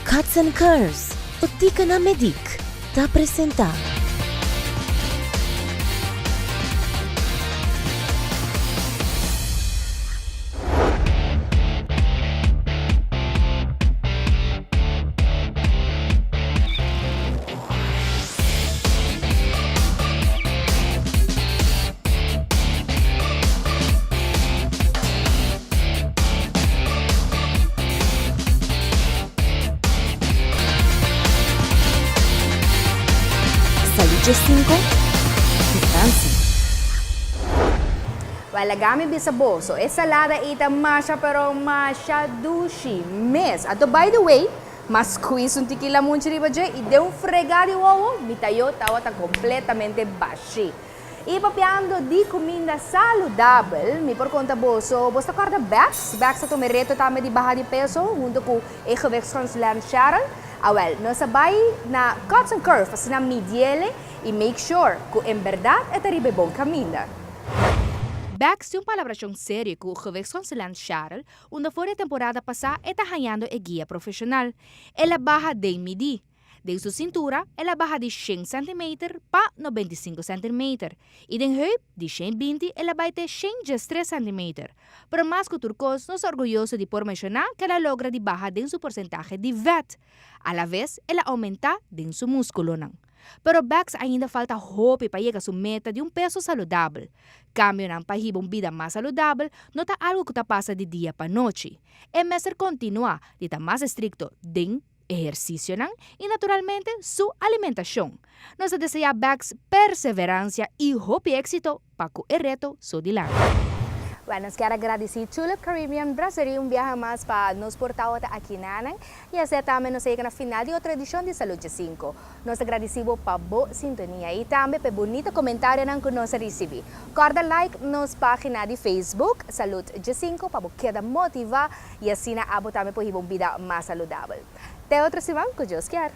Cuts and Curves, Ottica na Medic, te apresenta. Salud15, Distancia. Walagami bisaboso, salada ita masha pero masha dushi. Miss, ato by the way, mas quiz un tequila munchiri ba jay, ide un fregari wowo, mitayo tawata completamente bashi. Ipapiando di comida saludable, mi por conta boso, bosta corda BeXx, BeXx ato mereto tama di baha di peso, junto ko BeXx Sharon. Well, no sabay na cuts and curves na midiele e make sure que em verdade é terrible bom caminho. BeXx yung palabrasyong serye ko geweest van Salud15, onde voor de temporada pasa é tahayando e guia profissional. Ela baja de midi. De sua cintura, ela baja de 100 cm pa 95 cm. E den heup, de 120, ela vai ter 103 cm. Pero mais que turcos, nos orgulhoso de por mencionar que ela logra de baja de su porcentaje de fat. A la vez, ela aumenta de su músculo. Pero BeXx ainda falta hope para chegar a sua meta de peso saudável. Cambio ng pahibong vida mais saudável, não tá algo que tá passa de dia para noite. É mesmo continuar de estar mais estricto de ejercicio y naturalmente su alimentación. Nos desea BeXx perseverancia y hope éxito para que el reto so dilante. Bueno, nos quero agradecer Tulip Caribbean Brasserie um viaje mais para nos portar aqui nanang e assim também nos chega na final de outra edição de Salud15. Nós agradecemos para boa sintonia e também para bonito comentário que nós recebemos. Corda like nos página de Facebook Salud15 para que motivar e assim também para uma vida mais saudável. Até outra semana, que Deus quer.